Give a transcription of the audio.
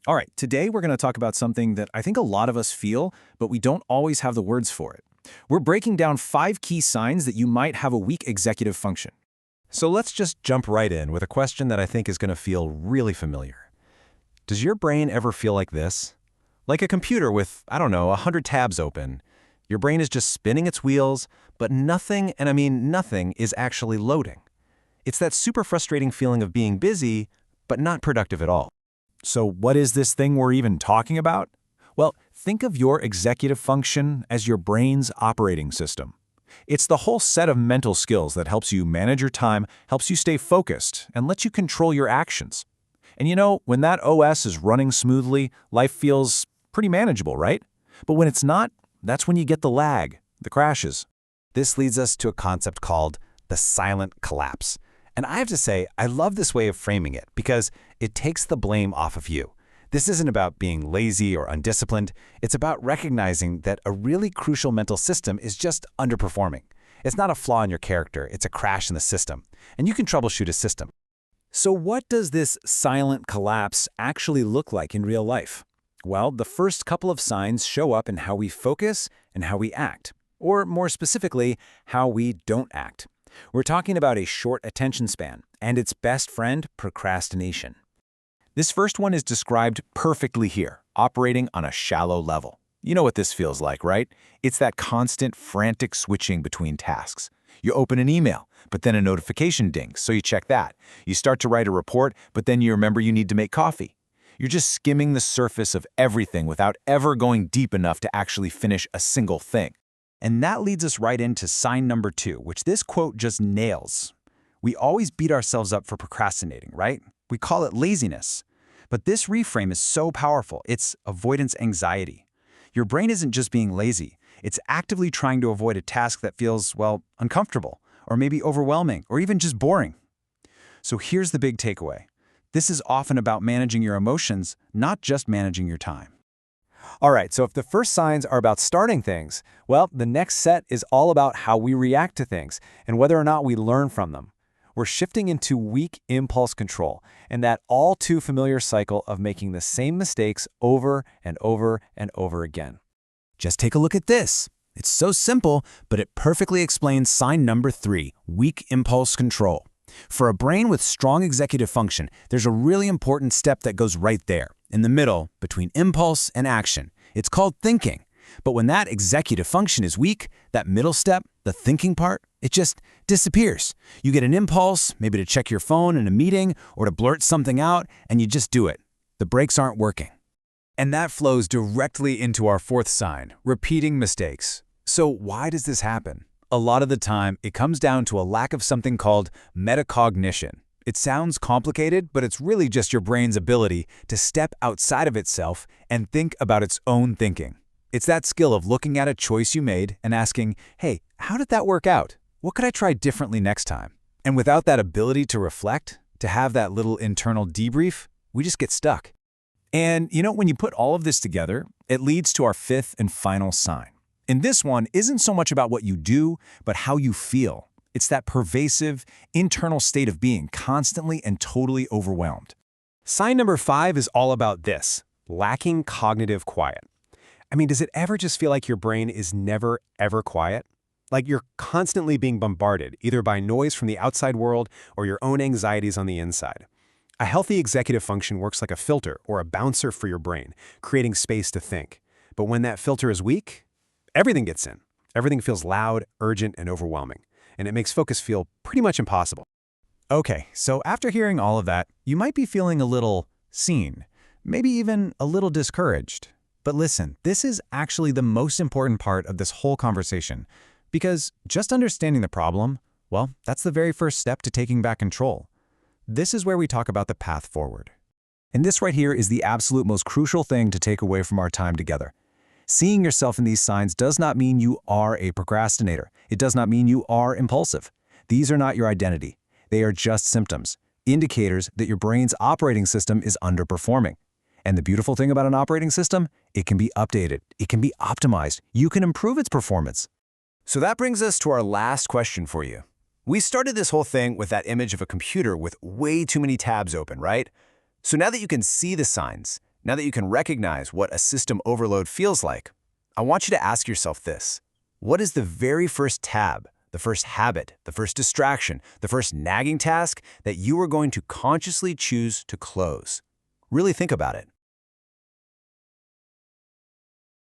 All right, today we're going to talk about something that I think a lot of us feel, but we don't always have the words for it. We're breaking down 5 key signs that you might have a weak executive function. So let's just jump right in with a question that I think is going to feel really familiar. Does your brain ever feel like this? Like a computer with, I don't know, 100 tabs open. Your brain is just spinning its wheels, but nothing, and I mean nothing, is actually loading. It's that super frustrating feeling of being busy, but not productive at all. So what is this thing we're even talking about? Well, think of your executive function as your brain's operating system. It's the whole set of mental skills that helps you manage your time, helps you stay focused, and lets you control your actions. And you know, when that OS is running smoothly, life feels pretty manageable, right? But when it's not, that's when you get the lag, the crashes. This leads us to a concept called the silent collapse. And I have to say, I love this way of framing it because it takes the blame off of you. This isn't about being lazy or undisciplined. It's about recognizing that a really crucial mental system is just underperforming. It's not a flaw in your character, it's a crash in the system. And you can troubleshoot a system. So what does this silent collapse actually look like in real life? Well, the first couple of signs show up in how we focus and how we act, or more specifically, how we don't act. We're talking about a short attention span and its best friend, procrastination. This first one is described perfectly here, operating on a shallow level. You know what this feels like, right? It's that constant, frantic switching between tasks. You open an email, but then a notification dings, so you check that. You start to write a report, but then you remember you need to make coffee. You're just skimming the surface of everything without ever going deep enough to actually finish a single thing. And that leads us right into sign number 2, which this quote just nails. We always beat ourselves up for procrastinating, right? We call it laziness. But this reframe is so powerful. It's avoidance anxiety. Your brain isn't just being lazy. It's actively trying to avoid a task that feels, well, uncomfortable, or maybe overwhelming, or even just boring. So here's the big takeaway. This is often about managing your emotions, not just managing your time. All right, so if the first signs are about starting things, well, the next set is all about how we react to things and whether or not we learn from them. We're shifting into weak impulse control and that all too familiar cycle of making the same mistakes over and over and over again. Just take a look at this. It's so simple, but it perfectly explains sign number 3, weak impulse control. For a brain with strong executive function, there's a really important step that goes right there, in the middle, between impulse and action. It's called thinking. But when that executive function is weak, that middle step, the thinking part, it just disappears. You get an impulse, maybe to check your phone in a meeting or to blurt something out, and you just do it. The brakes aren't working. And that flows directly into our 4th sign, repeating mistakes. So why does this happen? A lot of the time, it comes down to a lack of something called metacognition. It sounds complicated, but it's really just your brain's ability to step outside of itself and think about its own thinking. It's that skill of looking at a choice you made and asking, hey, how did that work out? What could I try differently next time? And without that ability to reflect, to have that little internal debrief, we just get stuck. And you know, when you put all of this together, it leads to our 5th and final sign. And this one isn't so much about what you do, but how you feel. It's that pervasive, internal state of being constantly and totally overwhelmed. Sign number 5 is all about this, lacking cognitive quiet. I mean, does it ever just feel like your brain is never, ever quiet? Like you're constantly being bombarded, either by noise from the outside world or your own anxieties on the inside. A healthy executive function works like a filter or a bouncer for your brain, creating space to think. But when that filter is weak, everything gets in. Everything feels loud, urgent, and overwhelming. And it makes focus feel pretty much impossible. Okay, so after hearing all of that, you might be feeling a little seen, maybe even a little discouraged. But listen, this is actually the most important part of this whole conversation, because just understanding the problem, well, that's the very first step to taking back control. This is where we talk about the path forward. And this right here is the absolute most crucial thing to take away from our time together. Seeing yourself in these signs does not mean you are a procrastinator. It does not mean you are impulsive. These are not your identity. They are just symptoms, indicators that your brain's operating system is underperforming. And the beautiful thing about an operating system, it can be updated. It can be optimized. You can improve its performance. So that brings us to our last question for you. We started this whole thing with that image of a computer with way too many tabs open, right? So now that you can see the signs, Now that you can recognize what a system overload feels like, I want you to ask yourself this. What is the very first tab, the first habit, the first distraction, the first nagging task that you are going to consciously choose to close? Really think about it.